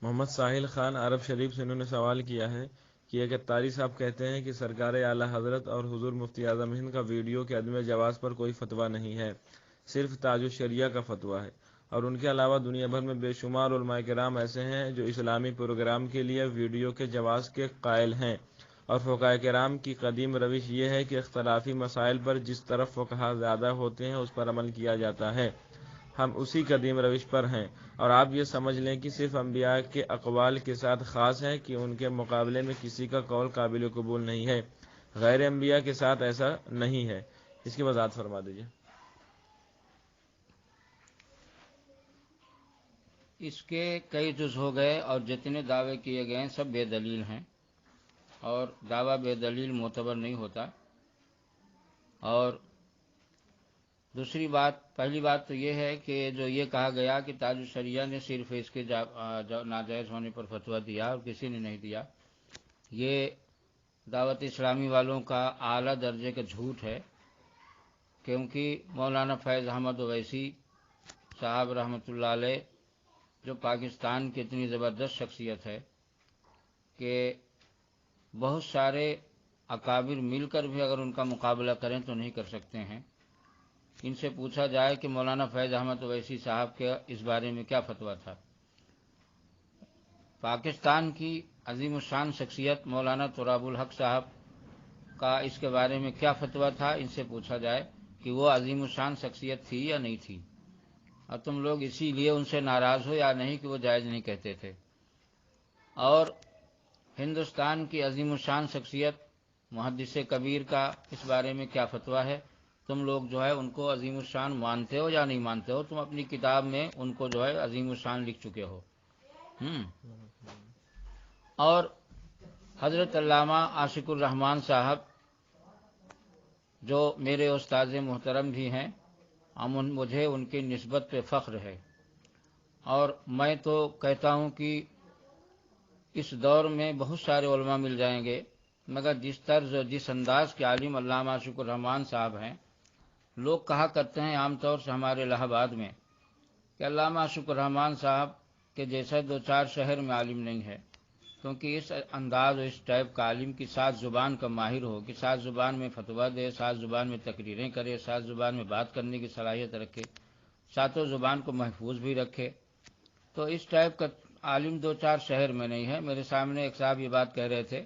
محمد ساحل خان عرب شریف سے انہوں نے سوال کیا ہے کہ اگر طاری صاحب کہتے ہیں کہ سرکار اعلیٰ حضرت اور حضور مفتی اعظم ہند کا ویڈیو کے عدم جواز پر کوئی فتویٰ نہیں ہے، صرف تاج الشریعہ کا فتویٰ ہے، اور ان کے علاوہ دنیا بھر میں بے شمار علماء کرام ایسے ہیں جو اسلامی پروگرام کے لیے ویڈیو کے جواز کے قائل ہیں، اور فقہاء کرام کی قدیم روش یہ ہے کہ اختلافی مسائل پر جس طرف فقہاء زیادہ ہوتے ہیں اس پر عمل کیا جاتا ہے، ہم اسی قدیم روش پر ہیں، اور آپ یہ سمجھ لیں کہ صرف انبیاء کے اقوال کے ساتھ خاص ہے کہ ان کے مقابلے میں کسی کا قول قابل قبول نہیں ہے، غیر انبیاء کے ساتھ ایسا نہیں ہے۔ اس کی وضاحت فرما دیجیے۔ اس کے کئی جز ہو گئے اور جتنے دعوے کیے گئے ہیں سب بے دلیل ہیں، اور دعویٰ بے دلیل معتبر نہیں ہوتا۔ اور دوسری بات، پہلی بات تو یہ ہے کہ جو یہ کہا گیا کہ تاج الشریعہ نے صرف اس کے ناجائز ہونے پر فتویٰ دیا اور کسی نے نہیں دیا، یہ دعوت اسلامی والوں کا اعلیٰ درجے کا جھوٹ ہے، کیونکہ مولانا فیض احمد اویسی صاحب رحمۃ اللہ علیہ جو پاکستان کی اتنی زبردست شخصیت ہے کہ بہت سارے اکابر مل کر بھی اگر ان کا مقابلہ کریں تو نہیں کر سکتے ہیں۔ ان سے پوچھا جائے کہ مولانا فیض احمد اویسی صاحب کے اس بارے میں کیا فتویٰ تھا۔ پاکستان کی عظیم الشان شخصیت مولانا تراب الحق صاحب کا اس کے بارے میں کیا فتویٰ تھا، ان سے پوچھا جائے کہ وہ عظیم الشان شخصیت تھی یا نہیں تھی، اور تم لوگ اسی لیے ان سے ناراض ہو یا نہیں کہ وہ جائز نہیں کہتے تھے۔ اور ہندوستان کی عظیم الشان شخصیت محدث کبیر کا اس بارے میں کیا فتویٰ ہے، تم لوگ جو ہے ان کو عظیم الشان مانتے ہو یا نہیں مانتے ہو، تم اپنی کتاب میں ان کو جو ہے عظیم الشان لکھ چکے ہو۔ اور حضرت علامہ عاشق الرحمان صاحب جو میرے استاذ محترم بھی ہیں، مجھے ان کی نسبت پہ فخر ہے، اور میں تو کہتا ہوں کہ اس دور میں بہت سارے علماء مل جائیں گے، مگر جس طرز اور جس انداز کے عالم علامہ عاشق الرحمان صاحب ہیں، لوگ کہا کرتے ہیں عام طور سے ہمارے الہ آباد میں کہ علامہ عاشق الرحمان صاحب کے جیسا دو چار شہر میں عالم نہیں ہے، کیونکہ اس انداز اور اس ٹائپ کا عالم کی سات زبان کا ماہر ہو کہ سات زبان میں فتویٰ دے، سات زبان میں تقریریں کرے، سات زبان میں بات کرنے کی صلاحیت رکھے، ساتوں زبان کو محفوظ بھی رکھے، تو اس ٹائپ کا عالم دو چار شہر میں نہیں ہے۔ میرے سامنے ایک صاحب یہ بات کہہ رہے تھے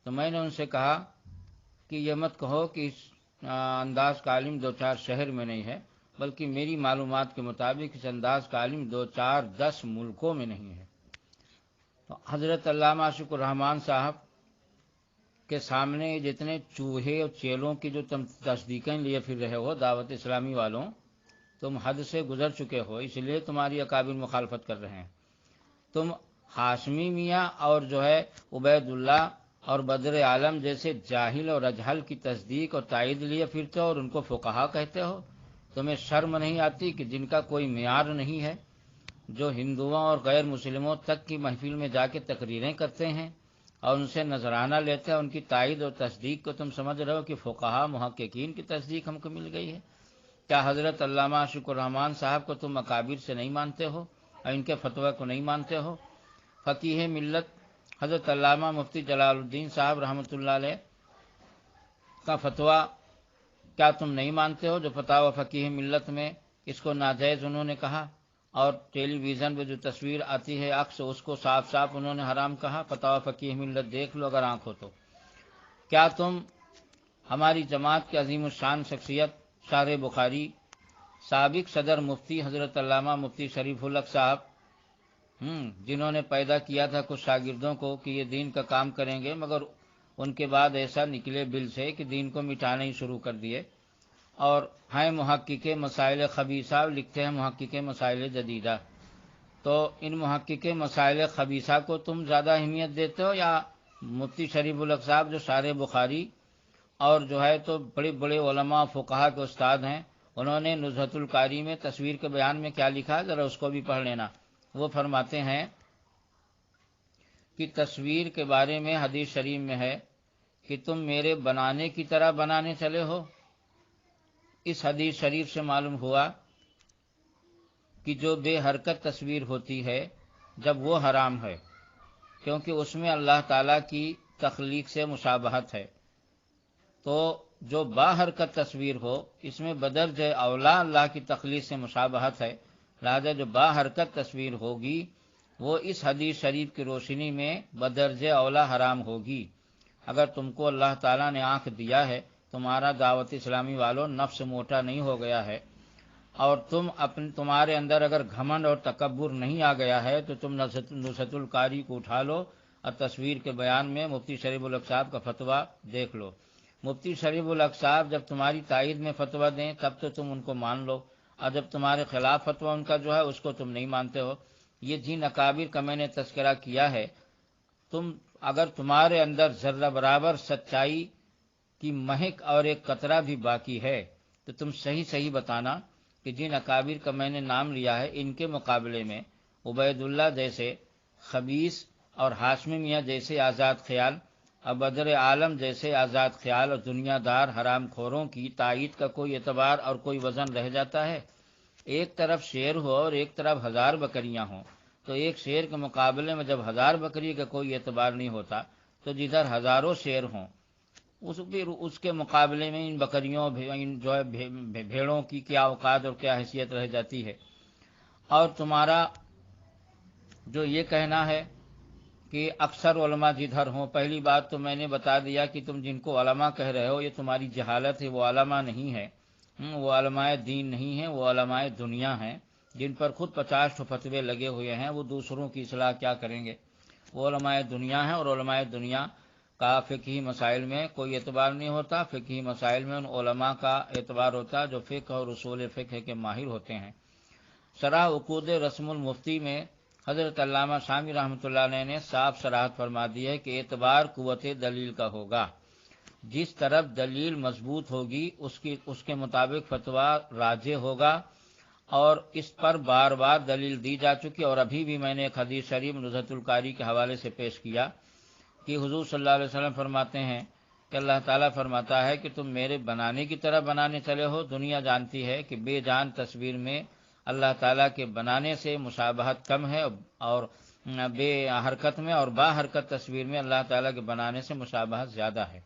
تو میں نے ان سے کہا کہ یہ مت کہو کہ اس انداز کا عالم دو چار شہر میں نہیں ہے، بلکہ میری معلومات کے مطابق اس انداز کا عالم دو چار 10 ملکوں میں نہیں ہے۔ حضرت علامہ عاشق الرحمان صاحب کے سامنے جتنے چوہے اور چیلوں کی جو تم تصدیقیں لیے پھر رہے ہو دعوت اسلامی والوں، تم حد سے گزر چکے ہو، اس لیے تمہاری اکابر مخالفت کر رہے ہیں۔ تم ہاشمی میاں اور جو ہے عبید اللہ اور بدر عالم جیسے جاہل اور اجہل کی تصدیق اور تائید لیے پھرتے ہو اور ان کو فقہا کہتے ہو۔ تمہیں شرم نہیں آتی کہ جن کا کوئی معیار نہیں ہے، جو ہندوؤں اور غیر مسلموں تک کی محفل میں جا کے تقریریں کرتے ہیں اور ان سے نذرانہ لیتے ہیں، ان کی تائید اور تصدیق کو تم سمجھ رہے ہو کہ فقہا محققین کی تصدیق ہم کو مل گئی ہے؟ کیا حضرت علامہ عاشق الرحمان صاحب کو تم اکابر سے نہیں مانتے ہو اور ان کے فتویٰ کو نہیں مانتے ہو؟ فقیہ ملت حضرت علامہ مفتی جلال الدین صاحب رحمۃ اللہ علیہ کا فتویٰ کیا تم نہیں مانتے ہو، جو فتاوی فقیہ ملت میں اس کو ناجائز انہوں نے کہا، اور ٹیلی ویژن پہ جو تصویر آتی ہے عکس، اس کو صاف صاف انہوں نے حرام کہا؟ فتاوی فقیہ ملت دیکھ لو اگر آنکھ ہو تو۔ کیا تم ہماری جماعت کے عظیم الشان شخصیت شارح بخاری سابق صدر مفتی حضرت علامہ مفتی شریف الحق صاحب، جنہوں نے پیدا کیا تھا کچھ شاگردوں کو کہ یہ دین کا کام کریں گے، مگر ان کے بعد ایسا نکلے بل سے کہ دین کو مٹانا ہی شروع کر دیے، اور ہیں محقق مسائل خبیثہ، لکھتے ہیں محقق مسائل جدیدہ، تو ان محقق مسائل خبیثہ کو تم زیادہ اہمیت دیتے ہو یا مفتی شریف الحق صاحب جو شارح بخاری اور جو ہے تو بڑے بڑے علماء فقہا کے استاد ہیں، انہوں نے نزہۃ القاری میں تصویر کے بیان میں کیا لکھا ہے ذرا اس کو بھی پڑھ لینا۔ وہ فرماتے ہیں کہ تصویر کے بارے میں حدیث شریف میں ہے کہ تم میرے بنانے کی طرح بنانے چلے ہو۔ اس حدیث شریف سے معلوم ہوا کہ جو بے حرکت تصویر ہوتی ہے جب وہ حرام ہے، کیونکہ اس میں اللہ تعالیٰ کی تخلیق سے مشابہت ہے۔ تو جو باحرکت تصویر ہو اس میں بدرجہ اولا اللہ کی تخلیق سے مشابہت ہے، لہذا جو باحرکت تصویر ہوگی وہ اس حدیث شریف کی روشنی میں بدرجہ اولا حرام ہوگی۔ اگر تم کو اللہ تعالیٰ نے آنکھ دیا ہے، تمہارا دعوت اسلامی والوں نفس موٹا نہیں ہو گیا ہے، اور تمہارے اندر اگر گھمنڈ اور تکبر نہیں آ گیا ہے، تو تم نصرت القاری کو اٹھا لو اور تصویر کے بیان میں مفتی شریف الحق صاحب کا فتویٰ دیکھ لو۔ مفتی شریف الحق صاحب جب تمہاری تائید میں فتویٰ دیں تب تو تم ان کو مان لو، اور جب تمہارے خلاف فتویٰ ان کا جو ہے اس کو تم نہیں مانتے ہو۔ یہ جن اکابر کا میں نے تذکرہ کیا ہے، اگر تمہارے اندر ذرہ برابر سچائی کی مہک اور ایک قطرہ بھی باقی ہے تو تم صحیح بتانا کہ جن اکابر کا میں نے نام لیا ہے ان کے مقابلے میں عبید اللہ جیسے خبیث اور ہاشمی میاں جیسے آزاد خیال اور بدر عالم جیسے آزاد خیال اور دنیا دار حرام خوروں کی تائید کا کوئی اعتبار اور کوئی وزن رہ جاتا ہے؟ ایک طرف شیر ہو اور ایک طرف 1000 بکریاں ہوں، تو ایک شیر کے مقابلے میں جب 1000 بکری کا کوئی اعتبار نہیں ہوتا تو جدھر ہزاروں شیر ہوں اس کے مقابلے میں ان بکریوں جو ہے بھیڑوں کی کیا اوقات اور کیا حیثیت رہ جاتی ہے۔ اور تمہارا جو یہ کہنا ہے کہ اکثر علماء جدھر ہوں، پہلی بات تو میں نے بتا دیا کہ تم جن کو علماء کہہ رہے ہو یہ تمہاری جہالت ہے، وہ علماء نہیں ہے، وہ علماء دین نہیں ہیں، وہ علماء دنیا ہیں جن پر خود 50 فتوے لگے ہوئے ہیں، وہ دوسروں کی اصلاح کیا کریں گے؟ وہ علماء دنیا ہیں، اور علماء دنیا کا فقہی مسائل میں کوئی اعتبار نہیں ہوتا۔ فقہی مسائل میں ان علماء کا اعتبار ہوتا جو فقہ اور اصول فقہ کے ماہر ہوتے ہیں۔ شرح عقود رسم المفتی میں حضرت علامہ شامی رحمۃ اللہ علیہ نے صاف صراحت فرما دی ہے کہ اعتبار قوت دلیل کا ہوگا، جس طرف دلیل مضبوط ہوگی اس کے مطابق فتویٰ راجح ہوگا، اور اس پر بار بار دلیل دی جا چکی، اور ابھی بھی میں نے ایک حدیث شریف نزہۃ القاری کے حوالے سے پیش کیا کہ حضور صلی اللہ علیہ وسلم فرماتے ہیں کہ اللہ تعالیٰ فرماتا ہے کہ تم میرے بنانے کی طرح بنانے چلے ہو۔ دنیا جانتی ہے کہ بے جان تصویر میں اللہ تعالیٰ کے بنانے سے مشابہت کم ہے، اور بے حرکت میں اور با حرکت تصویر میں اللہ تعالیٰ کے بنانے سے مشابہت زیادہ ہے۔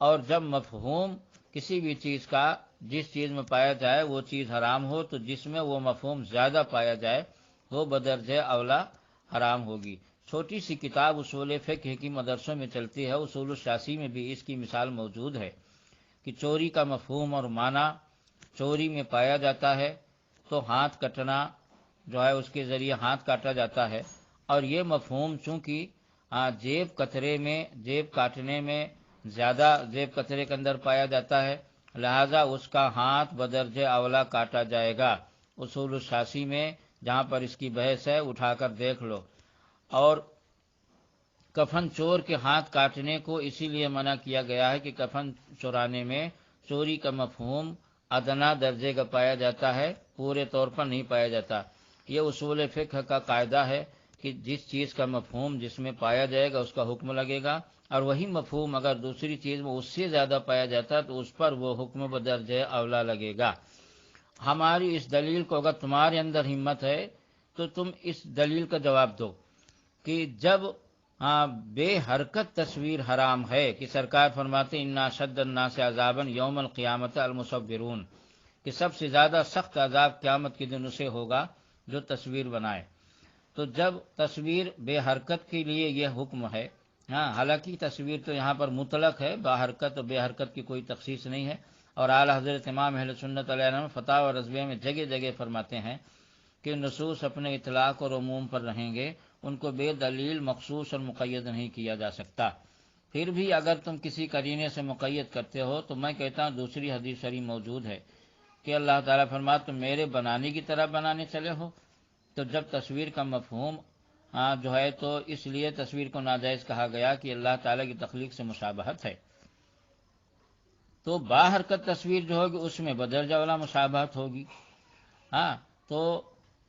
اور جب مفہوم کسی بھی چیز کا جس چیز میں پایا جائے وہ چیز حرام ہو، تو جس میں وہ مفہوم زیادہ پایا جائے وہ بدرجہ اولا حرام ہوگی۔ چھوٹی سی کتاب اصول فقہ کی مدرسوں میں چلتی ہے، اصول الشاسی میں بھی اس کی مثال موجود ہے کہ چوری کا مفہوم اور معنی چوری میں پایا جاتا ہے تو ہاتھ کٹنا جو ہے اس کے ذریعے ہاتھ کاٹا جاتا ہے، اور یہ مفہوم چونکہ جیب کاٹنے میں زیادہ جیب کترے کے اندر پایا جاتا ہے، لہذا اس کا ہاتھ بدرجہ اولا کاٹا جائے گا۔ اصول الشاسی میں جہاں پر اس کی بحث ہے اٹھا کر دیکھ لو۔ اور کفن چور کے ہاتھ کاٹنے کو اسی لیے منع کیا گیا ہے کہ کفن چورانے میں چوری کا مفہوم ادنا درجے کا پایا جاتا ہے، پورے طور پر نہیں پایا جاتا۔ یہ اصول فقہ کا قاعدہ ہے کہ جس چیز کا مفہوم جس میں پایا جائے گا اس کا حکم لگے گا، اور وہی مفہوم اگر دوسری چیز میں اس سے زیادہ پایا جاتا ہے تو اس پر وہ حکم بدرجہ اولا لگے گا۔ ہماری اس دلیل کو اگر تمہارے اندر ہمت ہے تو تم اس دلیل کا جواب دو کہ جب بے حرکت تصویر حرام ہے، کہ سرکار فرماتے انا اشد الناس عذابا یوم القیامت المصورون، کہ سب سے زیادہ سخت عذاب قیامت کے دن اسے ہوگا جو تصویر بنائے۔ تو جب تصویر بے حرکت کے لیے یہ حکم ہے، حالانکہ تصویر تو یہاں پر مطلق ہے، با حرکت اور بے حرکت کی کوئی تخصیص نہیں ہے، اور اعلی حضرت امام اہل سنت علیہ السلام فتاوی و رضویہ میں جگہ جگہ فرماتے ہیں کہ نصوص اپنے اطلاق اور عموم پر رہیں گے، ان کو بے دلیل مخصوص اور مقید نہیں کیا جا سکتا۔ پھر بھی اگر تم کسی قرینے سے مقید کرتے ہو تو میں کہتا ہوں دوسری حدیث شریف موجود ہے کہ اللہ تعالیٰ فرماتا تم میرے بنانے کی طرح بنانے چلے ہو۔ تو جب تصویر کا مفہوم جو ہے تو اس لیے تصویر کو ناجائز کہا گیا کہ اللہ تعالیٰ کی تخلیق سے مشابہت ہے، تو با حرکت تصویر جو ہوگی اس میں بدرجہ اولا مشابہت ہوگی، تو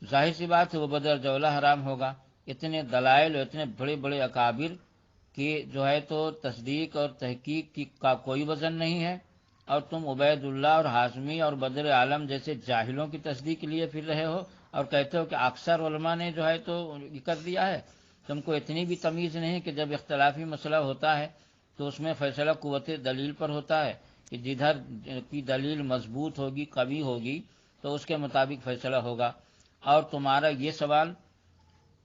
ظاہر سی بات ہے وہ بدرجہ اولا حرام ہوگا۔ اتنے دلائل اور اتنے بڑے بڑے اکابر کی جو ہے تو تصدیق اور تحقیق کا کوئی وزن نہیں ہے، اور تم عبید اللہ اور ہاشمی اور بدر عالم جیسے جاہلوں کی تصدیق لیے پھر رہے ہو، اور کہتے ہو کہ اکثر علماء نے جو ہے تو یہ کر دیا ہے، تم کو اتنی بھی تمیز نہیں کہ جب اختلافی مسئلہ ہوتا ہے تو اس میں فیصلہ قوت دلیل پر ہوتا ہے کہ جدھر کی دلیل مضبوط ہوگی، قوی ہوگی، تو اس کے مطابق فیصلہ ہوگا۔ اور تمہارا یہ سوال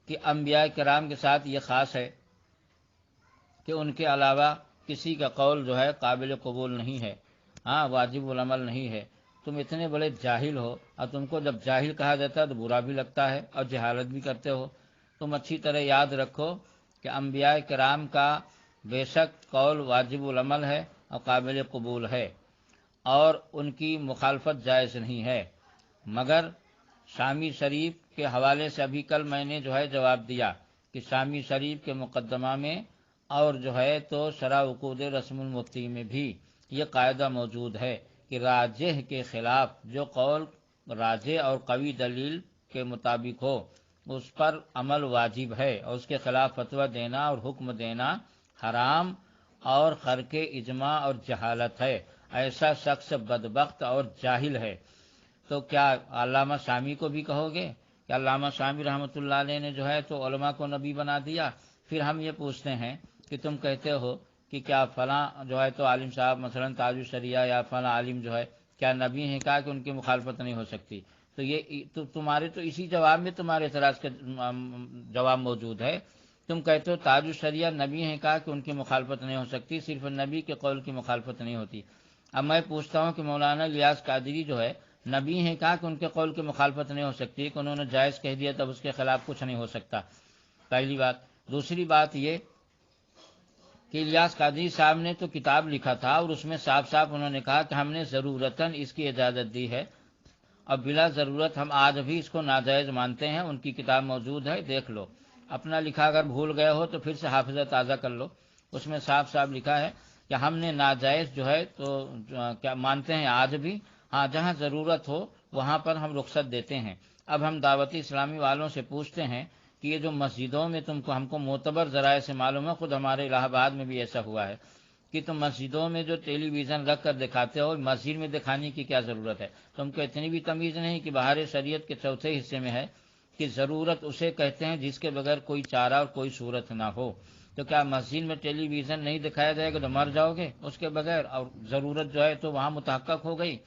کہ انبیاء کرام کے ساتھ یہ خاص ہے کہ ان کے علاوہ کسی کا قول جو ہے قابل قبول نہیں ہے، ہاں واجب العمل نہیں ہے، تم اتنے بڑے جاہل ہو، اور تم کو جب جاہل کہا جاتا ہے تو برا بھی لگتا ہے اور جہالت بھی کرتے ہو۔ تم اچھی طرح یاد رکھو کہ انبیاء کرام کا بے شک قول واجب العمل ہے اور قابل قبول ہے، اور ان کی مخالفت جائز نہیں ہے، مگر شامی شریف کے حوالے سے ابھی کل میں نے جو ہے جواب دیا کہ شامی شریف کے مقدمہ میں اور جو ہے تو شرح عقود رسم المفتی میں بھی یہ قاعدہ موجود ہے کہ راجح کے خلاف جو قول راجح اور قوی دلیل کے مطابق ہو اس پر عمل واجب ہے، اور اس کے خلاف فتویٰ دینا اور حکم دینا حرام اور خرق اجماع اور جہالت ہے۔ ایسا شخص بدبخت اور جاہل ہے۔ تو کیا علامہ شامی کو بھی کہو گے کہ علامہ شامی رحمۃ اللہ علیہ نے جو ہے تو علماء کو نبی بنا دیا؟ پھر ہم یہ پوچھتے ہیں کہ تم کہتے ہو کہ کیا فلاں جو ہے تو عالم صاحب مثلا تاج الشریعہ یا فلاں عالم جو ہے کیا نبی ہیں؟ کہا کہ ان کی مخالفت نہیں ہو سکتی۔ تو یہ تمہارے تو اسی جواب میں تمہارے اعتراض کا جواب موجود ہے۔ تم کہتے ہو تاج الشریعہ نبی ہیں، کہا کہ ان کی مخالفت نہیں ہو سکتی، صرف نبی کے قول کی مخالفت نہیں ہوتی۔ اب میں پوچھتا ہوں کہ مولانا الیاس قادری جو ہے نبی ہیں، کہا کہ ان کے قول کی مخالفت نہیں ہو سکتی، کہ انہوں نے جائز کہہ دیا تب اس کے خلاف کچھ نہیں ہو سکتا، پہلی بات۔ دوسری بات یہ کہ الیاس قادری صاحب نے تو کتاب لکھا تھا اور اس میں صاف صاف انہوں نے کہا کہ ہم نے ضرورتاً اس کی اجازت دی ہے، اور بلا ضرورت ہم آج بھی اس کو ناجائز مانتے ہیں۔ ان کی کتاب موجود ہے، دیکھ لو، اپنا لکھا اگر بھول گئے ہو تو پھر سے حافظہ تازہ کر لو، اس میں صاف صاف لکھا ہے کہ ہم نے ناجائز جو ہے تو کیا مانتے ہیں آج بھی، ہاں جہاں ضرورت ہو وہاں پر ہم رخصت دیتے ہیں۔ اب ہم دعوتی اسلامی والوں سے پوچھتے ہیں کہ یہ جو مسجدوں میں ہم کو معتبر ذرائع سے معلوم ہے، خود ہمارے الہ آباد میں بھی ایسا ہوا ہے کہ تم مسجدوں میں جو ٹیلی ویژن رکھ کر دکھاتے ہو، مسجد میں دکھانے کی کیا ضرورت ہے؟ تم کو اتنی بھی تمیز نہیں کہ بہار شریعت کے چوتھے حصے میں ہے کہ ضرورت اسے کہتے ہیں جس کے بغیر کوئی چارہ اور کوئی صورت نہ ہو۔ تو کیا مسجد میں ٹیلی ویژن نہیں دکھایا جائے گا تو مر جاؤ گے اس کے بغیر، اور ضرورت جو ہے تو وہاں متحقق ہو گئی۔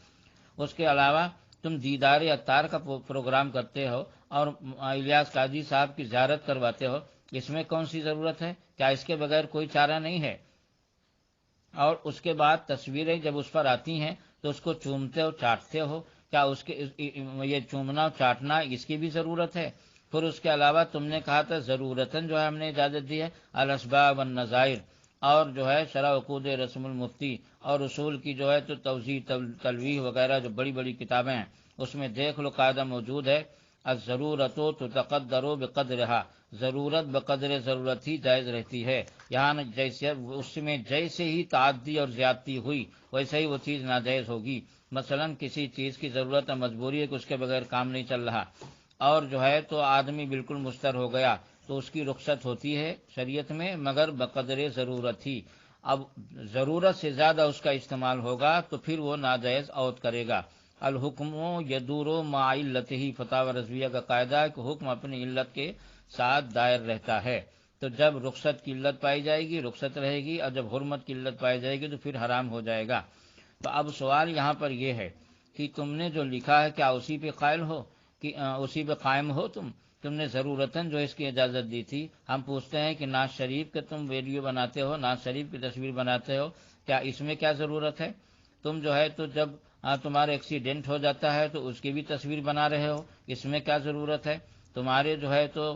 اس کے علاوہ تم دیدار عطار کا پروگرام کرتے ہو اور الیاس قادری صاحب کی زیارت کرواتے ہو، اس میں کون سی ضرورت ہے؟ کیا اس کے بغیر کوئی چارہ نہیں ہے؟ اور اس کے بعد تصویریں جب اس پر آتی ہیں تو اس کو چومتے ہو، چاٹتے ہو، کیا اس کے یہ چومنا اور چاٹنا اس کی بھی ضرورت ہے؟ پھر اس کے علاوہ تم نے کہا تھا ضرورتاً جو ہے ہم نے اجازت دی ہے الاسباب والنظائر، اور جو ہے شرح عقود رسم المفتی اور اصول کی جو ہے تو توضیح تلویح وغیرہ جو بڑی بڑی کتابیں ہیں اس میں دیکھ لو، قاعدہ موجود ہے الضرورت تقدر بقدرها، ضرورت بقدر ضرورت ہی جائز رہتی ہے۔ یہاں جیسے اس میں جیسے ہی تعدی اور زیادتی ہوئی ویسے ہی وہ چیز ناجائز ہوگی۔ مثلا کسی چیز کی ضرورت اور مجبوری ہے کہ اس کے بغیر کام نہیں چل رہا، اور جو ہے تو آدمی بالکل مضطر ہو گیا تو اس کی رخصت ہوتی ہے شریعت میں، مگر بقدر ضرورت ہی۔ اب ضرورت سے زیادہ اس کا استعمال ہوگا تو پھر وہ ناجائز عود کرے گا۔ الحکم یدور مع علتہ، فتاوی رضویہ کا قاعدہ ہے کہ حکم اپنی علت کے ساتھ دائر رہتا ہے۔ تو جب رخصت کی علت پائی جائے گی رخصت رہے گی، اور جب حرمت کی علت پائی جائے گی تو پھر حرام ہو جائے گا۔ تو اب سوال یہاں پر یہ ہے کہ تم نے جو لکھا ہے کیا اسی پہ قائل ہو، کہ اسی پہ قائم ہو؟ تم نے ضرورتاً جو اس کی اجازت دی تھی۔ ہم پوچھتے ہیں کہ ناز شریف کے تم ویڈیو بناتے ہو، ناز شریف کی تصویر بناتے ہو، کیا اس میں کیا ضرورت ہے؟ تم جو ہے تو جب تمہارا ایکسیڈنٹ ہو جاتا ہے تو اس کی بھی تصویر بنا رہے ہو، اس میں کیا ضرورت ہے؟ تمہارے جو ہے تو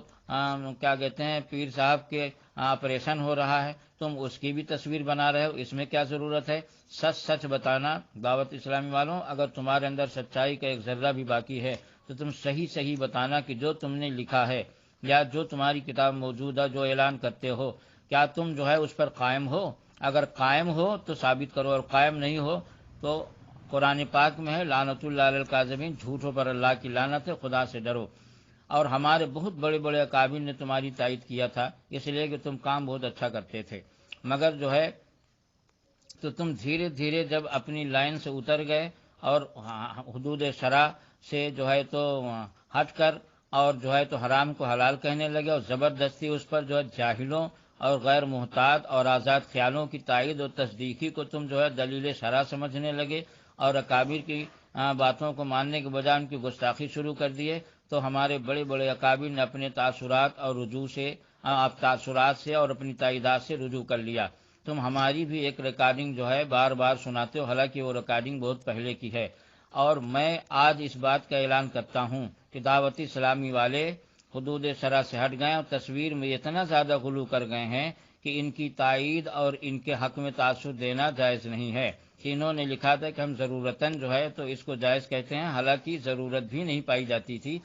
کیا کہتے ہیں پیر صاحب کے آپریشن ہو رہا ہے، تم اس کی بھی تصویر بنا رہے ہو، اس میں کیا ضرورت ہے؟ سچ سچ بتانا دعوت اسلامی والوں، اگر تمہارے اندر سچائی کا ایک ذرہ بھی باقی ہے تو تم صحیح بتانا کہ جو تم نے لکھا ہے یا جو تمہاری کتاب موجود ہے جو اعلان کرتے ہو کیا تم جو ہے اس پر قائم ہو؟ اگر قائم ہو تو ثابت کرو، اور قائم نہیں ہو تو قرآن پاک میں ہے لعنت اللہ علی الکاذبین، جھوٹوں پر اللہ کی لعنت ہے، خدا سے ڈرو۔ اور ہمارے بہت بڑے بڑے اکابر نے تمہاری تائید کیا تھا، اس لیے کہ تم کام بہت اچھا کرتے تھے، مگر جو ہے تو تم دھیرے دھیرے جب اپنی لائن سے اتر گئے اور حدود شرع سے جو ہے تو ہٹ کر اور جو ہے تو حرام کو حلال کہنے لگے اور زبردستی اس پر جو ہے جاہلوں اور غیر محتاط اور آزاد خیالوں کی تائید اور تصدیقی کو تم جو ہے دلیل شرع سمجھنے لگے اور اکابر کی باتوں کو ماننے کے بجائے ان کی گستاخی شروع کر دیے، تو ہمارے بڑے بڑے اکابر نے اپنے تاثرات اور رجوع سے تاثرات سے اور اپنی تائیدات سے رجوع کر لیا۔ تم ہماری بھی ایک ریکارڈنگ جو ہے بار بار سناتے ہو، حالانکہ وہ ریکارڈنگ بہت پہلے کی ہے، اور میں آج اس بات کا اعلان کرتا ہوں کہ دعوت اسلامی والے حدود شرع سے ہٹ گئے اور تصویر میں اتنا زیادہ غلو کر گئے ہیں کہ ان کی تائید اور ان کے حق میں تاثر دینا جائز نہیں ہے۔ کہ انہوں نے لکھا تھا کہ ہم ضرورتاً جو ہے تو اس کو جائز کہتے ہیں، حالانکہ ضرورت بھی نہیں پائی جاتی تھی،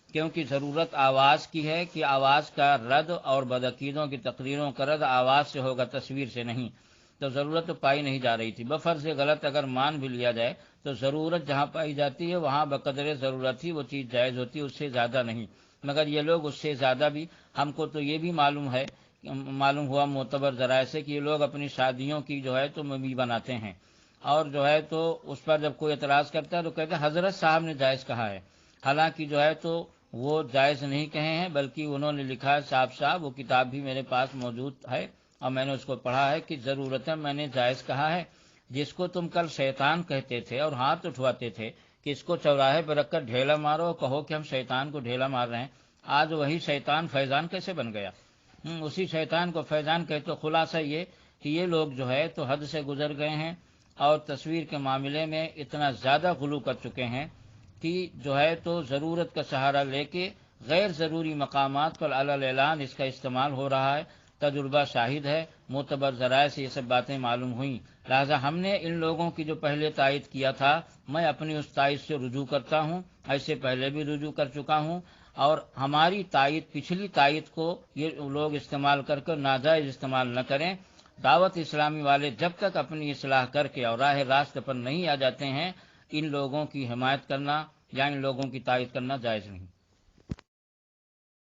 کیونکہ ضرورت آواز کی ہے کہ آواز کا رد اور بدعقیدوں کی تقریروں کا رد آواز سے ہوگا، تصویر سے نہیں، تو ضرورت تو پائی نہیں جا رہی تھی۔ بفرض غلط اگر مان بھی لیا جائے تو ضرورت جہاں پائی جاتی ہے وہاں بقدر ضرورت ہی وہ چیز جائز ہوتی ہے، اس سے زیادہ نہیں، مگر یہ لوگ اس سے زیادہ بھی، ہم کو تو یہ بھی معلوم ہوا معتبر ذرائع سے کہ یہ لوگ اپنی شادیوں کی جو ہے تو مووی بناتے ہیں، اور جو ہے تو اس پر جب کوئی اعتراض کرتا ہے تو کہتے ہیں حضرت صاحب نے جائز کہا ہے، حالانکہ جو ہے تو وہ جائز نہیں کہے ہیں، بلکہ انہوں نے لکھا ہے صاحب، وہ کتاب بھی میرے پاس موجود ہے اور میں نے اس کو پڑھا ہے کہ ضرورتاً میں نے جائز کہا ہے۔ جس کو تم کل شیطان کہتے تھے اور ہاتھ اٹھواتے تھے کہ اس کو چوراہے پہ رکھ کر ڈھیلا مارو، کہو کہ ہم شیطان کو ڈھیلا مار رہے ہیں، آج وہی شیطان فیضان کیسے بن گیا؟ اسی شیطان کو فیضان کہتے، تو خلاصہ یہ کہ یہ لوگ جو ہے تو حد سے گزر گئے ہیں اور تصویر کے معاملے میں اتنا زیادہ غلو کر چکے ہیں کہ جو ہے تو ضرورت کا سہارا لے کے غیر ضروری مقامات پر علی اعلان اس کا استعمال ہو رہا ہے۔ تجربہ شاہد ہے، معتبر ذرائع سے یہ سب باتیں معلوم ہوئیں، لہذا ہم نے ان لوگوں کی جو پہلے تائید کیا تھا، میں اپنی اس تائید سے رجوع کرتا ہوں، ایسے پہلے بھی رجوع کر چکا ہوں، اور ہماری تائید، پچھلی تائید کو یہ لوگ استعمال کر کر ناجائز استعمال نہ کریں۔ دعوت اسلامی والے جب تک اپنی اصلاح کر کے اور راہ راست پر نہیں آ جاتے ہیں، ان لوگوں کی حمایت کرنا یا ان لوگوں کی تائید کرنا جائز نہیں۔